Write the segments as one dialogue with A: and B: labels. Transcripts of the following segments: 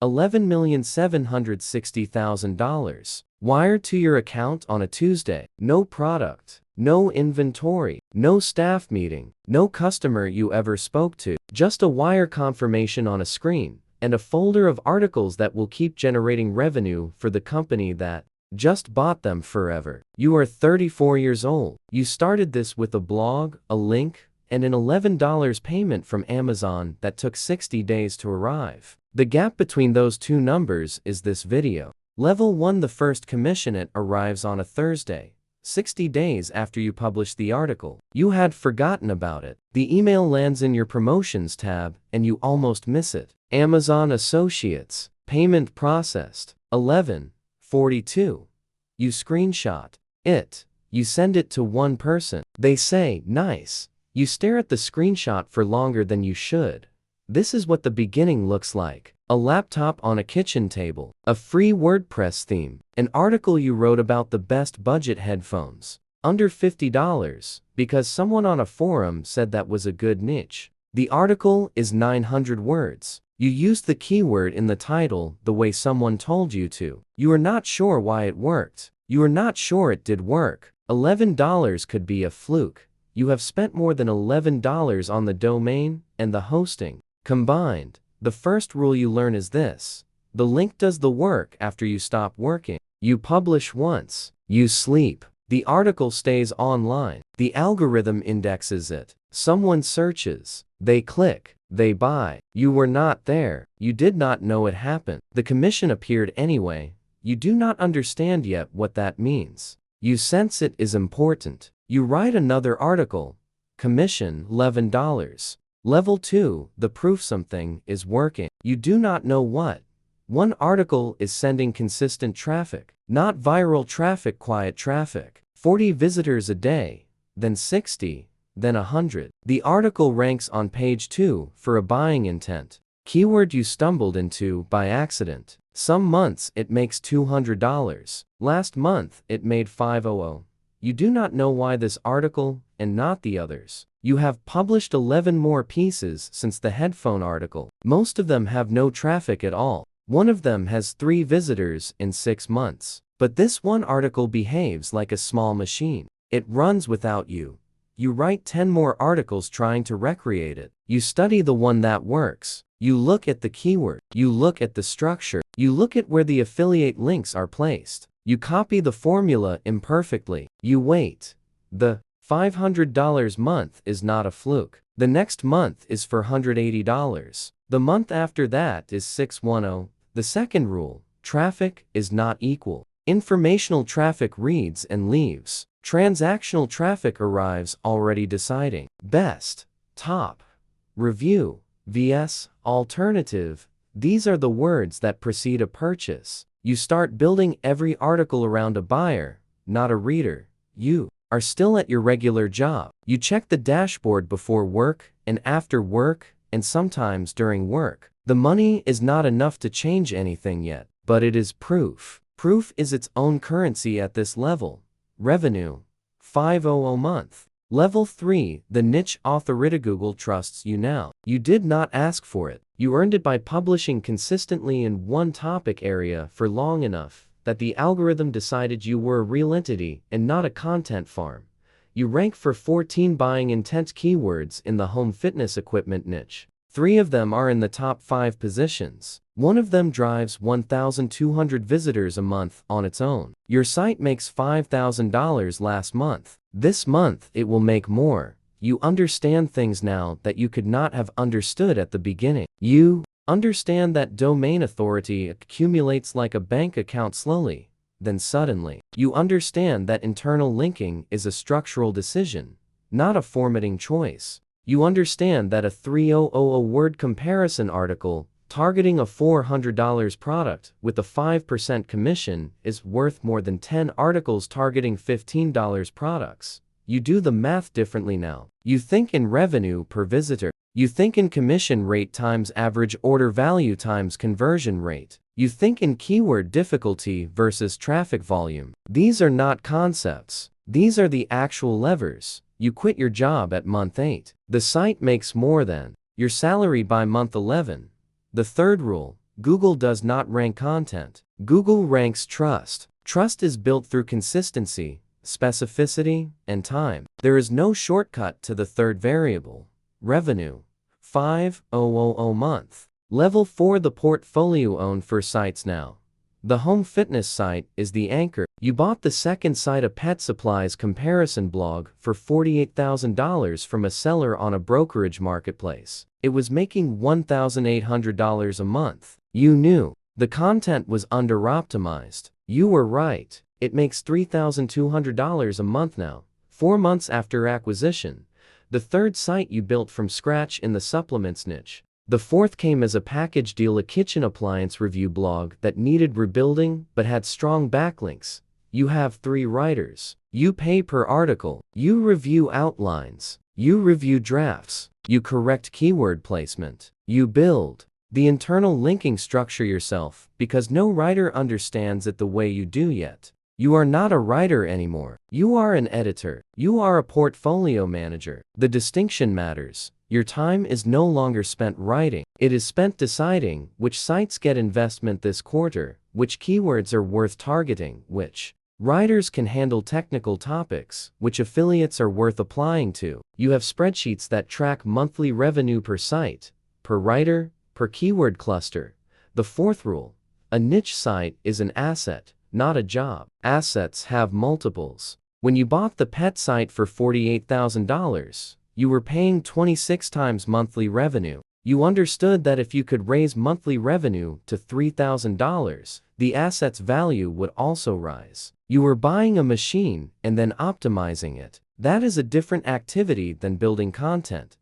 A: $11,760,000. Wired to your account on a Tuesday. No product, no inventory, no staff meeting, no customer you ever spoke to. Just a wire confirmation on a screen, and a folder of articles that will keep generating revenue for the company that just bought them forever. You are 34 years old. You started this with a blog, a link, and an $11 payment from Amazon that took 60 days to arrive. The gap between those two numbers is this video. Level 1. The first commission it arrives on a Thursday, 60 days after you publish the article. You had forgotten about it. The email lands in your promotions tab and you almost miss it. Amazon Associates. Payment processed. 11:42. You screenshot it. You send it to one person. They say, nice. You stare at the screenshot for longer than you should. This is what the beginning looks like. A laptop on a kitchen table. A free WordPress theme. An article you wrote about the best budget headphones. Under $50, because someone on a forum said that was a good niche. The article is 900 words. You used the keyword in the title the way someone told you to. You are not sure why it worked. You are not sure it did work. $11 could be a fluke. You have spent more than $11 on the domain and the hosting. Combined, the first rule you learn is this: the link does the work after you stop working. You publish once, you sleep. The article stays online. The algorithm indexes it. Someone searches. They click. They buy. You were not there. You did not know it happened. The commission appeared anyway. You do not understand yet what that means. You sense it is important. You write another article. Commission $11. Level 2. The proof something is working. You do not know what. One article is sending consistent traffic. Not viral traffic, quiet traffic. 40 visitors a day, then 60, then 100. The article ranks on page 2 for a buying intent. Keyword you stumbled into by accident. Some months it makes $200. Last month it made $500. You do not know why this article and not the others. You have published 11 more pieces since the headphone article. Most of them have no traffic at all. One of them has 3 visitors in 6 months. But this one article behaves like a small machine. It runs without you. You write 10 more articles trying to recreate it. You study the one that works. You look at the keyword. You look at the structure. You look at where the affiliate links are placed. You copy the formula imperfectly. You wait. The $500 month is not a fluke. The next month is for $180. The month after that is $610. The second rule: traffic is not equal. Informational traffic reads and leaves. Transactional traffic arrives already deciding. Best, top, review, vs, alternative. These are the words that precede a purchase. You start building every article around a buyer, not a reader. You are still at your regular job. You check the dashboard before work and after work and sometimes during work. The money is not enough to change anything yet, but it is proof. Proof is its own currency at this level. Revenue, $500 a month. Level 3, the niche authority. Google trusts you now. You did not ask for it. You earned it by publishing consistently in one topic area for long enough that the algorithm decided you were a real entity and not a content farm. You rank for 14 buying intent keywords in the home fitness equipment niche. 3 of them are in the top 5 positions. One of them drives 1,200 visitors a month on its own. Your site makes $5,000 last month. This month it will make more. You understand things now that you could not have understood at the beginning. You understand that domain authority accumulates like a bank account slowly, then suddenly. You understand that internal linking is a structural decision, not a formatting choice. You understand that a 3,000 word comparison article targeting a $400 product with a 5% commission is worth more than 10 articles targeting $15 products. You do the math differently now. You think in revenue per visitor. You think in commission rate times average order value times conversion rate. You think in keyword difficulty versus traffic volume. These are not concepts. These are the actual levers. You quit your job at month 8. The site makes more than your salary by month 11. The third rule: Google does not rank content. Google ranks trust. Trust is built through consistency, specificity, and time. There is no shortcut to the third variable. Revenue. 5,000 month. Level 4. The portfolio owned for sites now. The home fitness site is the anchor. You bought the second site, a pet supplies comparison blog, for $48,000 from a seller on a brokerage marketplace. It was making $1,800 a month. You knew the content was under-optimized. You were right. It makes $3,200 a month now. 4 months after acquisition. The third site you built from scratch in the supplements niche. The fourth came as a package deal, a kitchen appliance review blog that needed rebuilding but had strong backlinks. You have 3 writers. You pay per article. You review outlines. You review drafts. You correct keyword placement. You build the internal linking structure yourself, because no writer understands it the way you do yet. You are not a writer anymore. You are an editor. You are a portfolio manager. The distinction matters. Your time is no longer spent writing. It is spent deciding which sites get investment this quarter, which keywords are worth targeting, which writers can handle technical topics, which affiliates are worth applying to. You have spreadsheets that track monthly revenue per site, per writer, per keyword cluster. The fourth rule: a niche site is an asset, not a job. Assets have multiples. When you bought the pet site for $48,000, you were paying 26 times monthly revenue. You understood that if you could raise monthly revenue to $3,000, the asset's value would also rise. You were buying a machine and then optimizing it. That is a different activity than building content.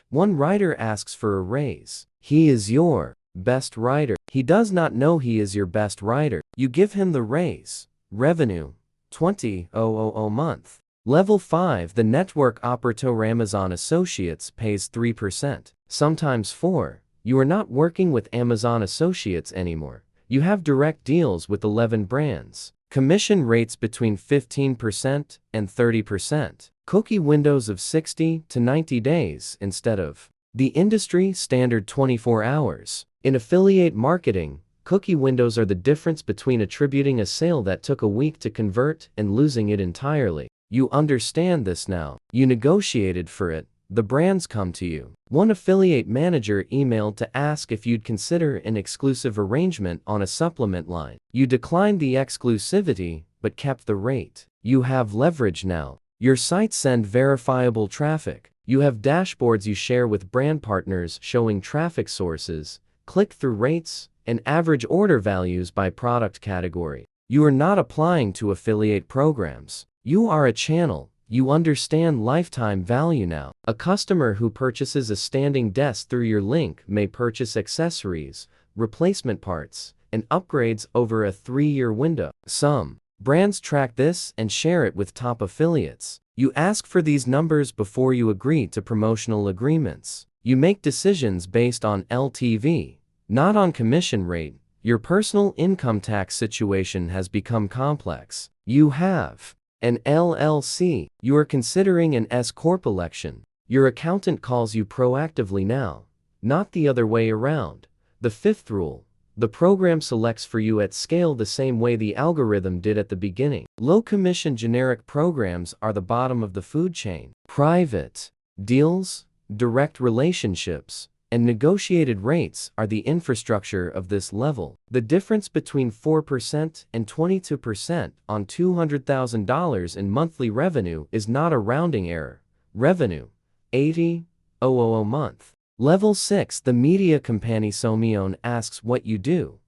A: One writer asks for a raise. He is your best writer. He does not know he is your best writer. You give him the raise. Revenue. 20,000 month. Level 5. The network operator Amazon Associates pays 3%, sometimes 4%. You are not working with Amazon Associates anymore. You have direct deals with 11 brands. Commission rates between 15% and 30%. Cookie windows of 60 to 90 days instead of the industry standard 24 hours. In affiliate marketing, cookie windows are the difference between attributing a sale that took a week to convert and losing it entirely. You understand this now. You negotiated for it. The brands come to you. One affiliate manager emailed to ask if you'd consider an exclusive arrangement on a supplement line. You declined the exclusivity, but kept the rate. You have leverage now. Your sites send verifiable traffic. You have dashboards you share with brand partners showing traffic sources, click-through rates, and average order values by product category. You are not applying to affiliate programs. You are a channel. You understand lifetime value now. A customer who purchases a standing desk through your link may purchase accessories, replacement parts, and upgrades over a 3-year window. Some brands track this and share it with top affiliates. You ask for these numbers before you agree to promotional agreements. You make decisions based on LTV, not on commission rate. Your personal income tax situation has become complex. You have an LLC. You are considering an S-Corp election. Your accountant calls you proactively now, not the other way around. The fifth rule: the program selects for you at scale the same way the algorithm did at the beginning. Low-commission generic programs are the bottom of the food chain. Private deals, direct relationships, and negotiated rates are the infrastructure of this level. The difference between 4% and 22% on $200,000 in monthly revenue is not a rounding error. Revenue: 80,000 month. Level 6. The media company Somion asks what you do.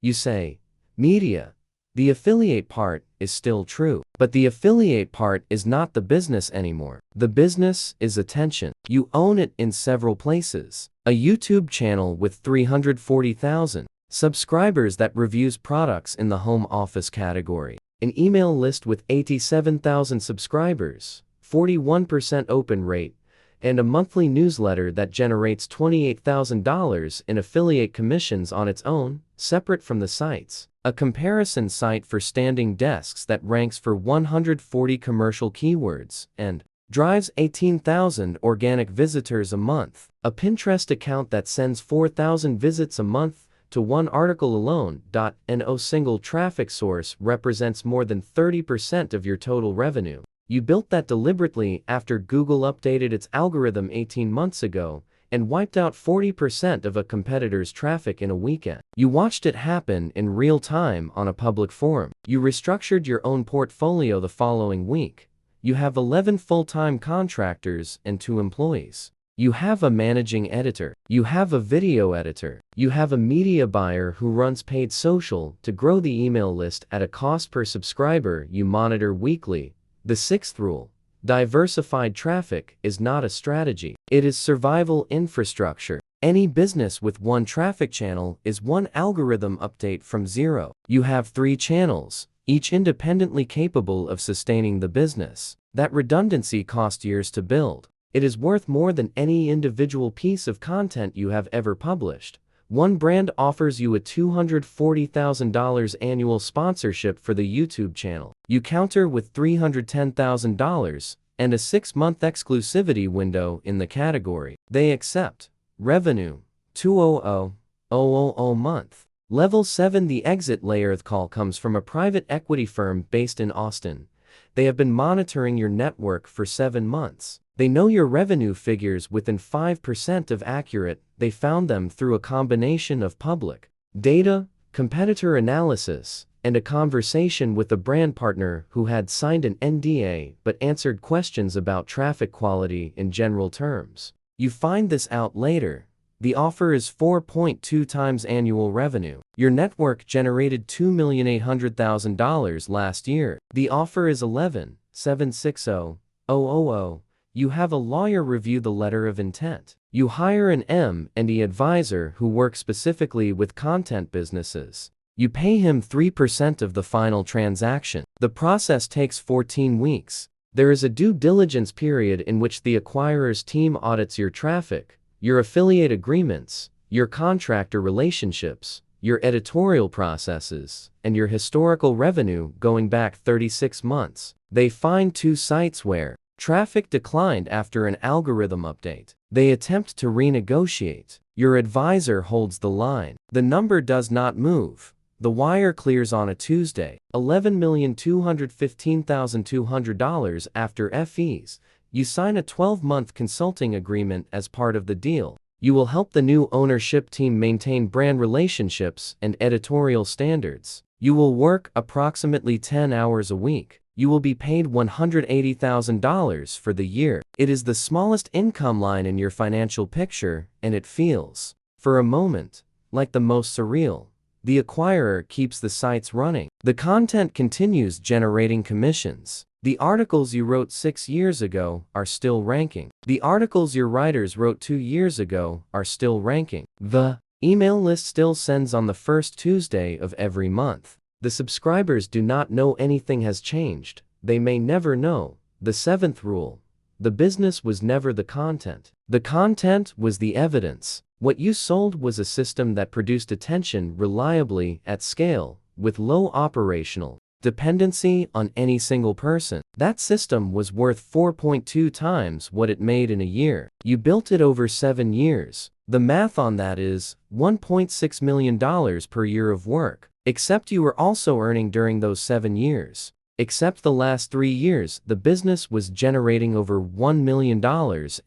A: You say, media. The affiliate part is still true, but the affiliate part is not the business anymore. The business is attention. You own it in several places. A YouTube channel with 340,000 subscribers that reviews products in the home office category. An email list with 87,000 subscribers, 41% open rate, and a monthly newsletter that generates $28,000 in affiliate commissions on its own, separate from the sites. A comparison site for standing desks that ranks for 140 commercial keywords and drives 18,000 organic visitors a month. A Pinterest account that sends 4,000 visits a month to one article alone. No single traffic source represents more than 30% of your total revenue. You built that deliberately after Google updated its algorithm 18 months ago and wiped out 40% of a competitor's traffic in a weekend. You watched it happen in real time on a public forum. You restructured your own portfolio the following week. You have 11 full-time contractors and 2 employees. You have a managing editor. You have a video editor. You have a media buyer who runs paid social to grow the email list at a cost per subscriber you monitor weekly. The 6th rule: diversified traffic is not a strategy. It is survival infrastructure. Any business with one traffic channel is one algorithm update from zero. You have 3 channels, each independently capable of sustaining the business. That redundancy cost years to build. It is worth more than any individual piece of content you have ever published. One brand offers you a $240,000 annual sponsorship for the YouTube channel. You counter with $310,000 and a 6-month exclusivity window in the category. They accept. Revenue: $200,000 month. Level 7: the exit layer. The call comes from a private equity firm based in Austin. They have been monitoring your network for 7 months. They know your revenue figures within 5% of accurate. They found them through a combination of public data, competitor analysis, and a conversation with a brand partner who had signed an NDA but answered questions about traffic quality in general terms. You find this out later. The offer is 4.2 times annual revenue. Your network generated $2,800,000 last year. The offer is 11,760,000. You have a lawyer review the letter of intent. You hire an M&E advisor who works specifically with content businesses. You pay him 3% of the final transaction. The process takes 14 weeks. There is a due diligence period in which the acquirer's team audits your traffic, your affiliate agreements, your contractor relationships, your editorial processes, and your historical revenue going back 36 months. They find 2 sites where traffic declined after an algorithm update. They attempt to renegotiate. Your advisor holds the line. The number does not move. The wire clears on a Tuesday. $11,215,200 after fees. You sign a 12-month consulting agreement as part of the deal. You will help the new ownership team maintain brand relationships and editorial standards. You will work approximately 10 hours a week. You will be paid $180,000 for the year. It is the smallest income line in your financial picture, and it feels, for a moment, like the most surreal. The acquirer keeps the sites running. The content continues generating commissions. The articles you wrote 6 years ago are still ranking. The articles your writers wrote 2 years ago are still ranking. The email list still sends on the first Tuesday of every month. The subscribers do not know anything has changed. They may never know. The 7th rule: the business was never the content. The content was the evidence. What you sold was a system that produced attention reliably at scale, with low operational dependency on any single person. That system was worth 4.2 times what it made in a year. You built it over 7 years. The math on that is $1.6 million per year of work. Except you were also earning during those 7 years. Except the last 3 years, the business was generating over $1 million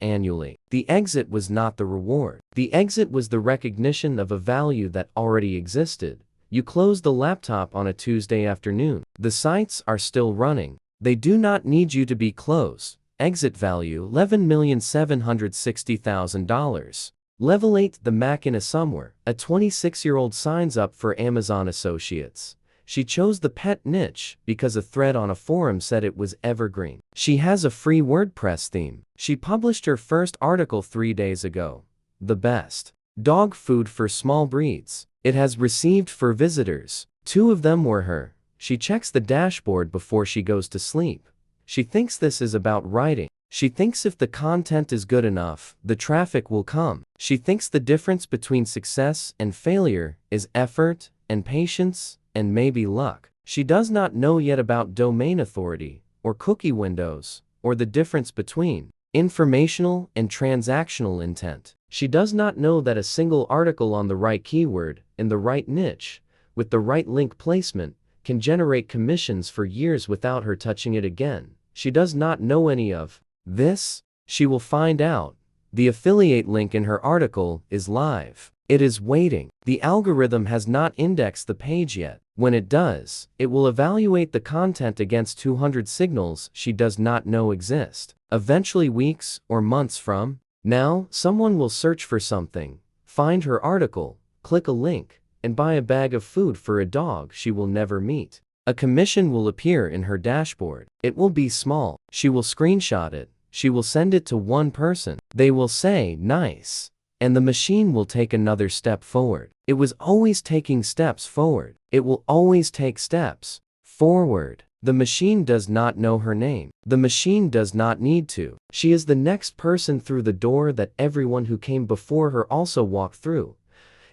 A: annually. The exit was not the reward. The exit was the recognition of a value that already existed. You closed the laptop on a Tuesday afternoon. The sites are still running. They do not need you to be closed. Exit value: $11,760,000. Level 8: the machina somewhere. A 26-year-old signs up for Amazon Associates. She chose the pet niche because a thread on a forum said it was evergreen. She has a free WordPress theme. She published her first article 3 days ago. The best dog food for small breeds. It has received 4 visitors. 2 of them were her. She checks the dashboard before she goes to sleep. She thinks this is about writing. She thinks if the content is good enough, the traffic will come. She thinks the difference between success and failure is effort and patience and maybe luck. She does not know yet about domain authority or cookie windows or the difference between informational and transactional intent. She does not know that a single article on the right keyword, in the right niche, with the right link placement, can generate commissions for years without her touching it again. She does not know any of this. She will find out. The affiliate link in her article is live. It is waiting. The algorithm has not indexed the page yet. When it does, it will evaluate the content against 200 signals she does not know exist. Eventually, weeks or months from now, someone will search for something, find her article, click a link, and buy a bag of food for a dog she will never meet. A commission will appear in her dashboard. It will be small. She will screenshot it. She will send it to one person. They will say, "Nice." And the machine will take another step forward. It was always taking steps forward. It will always take steps forward. The machine does not know her name. The machine does not need to. She is the next person through the door that everyone who came before her also walked through.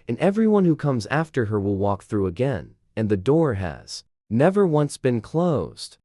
A: And everyone who comes after her will walk through again. And the door has never once been closed.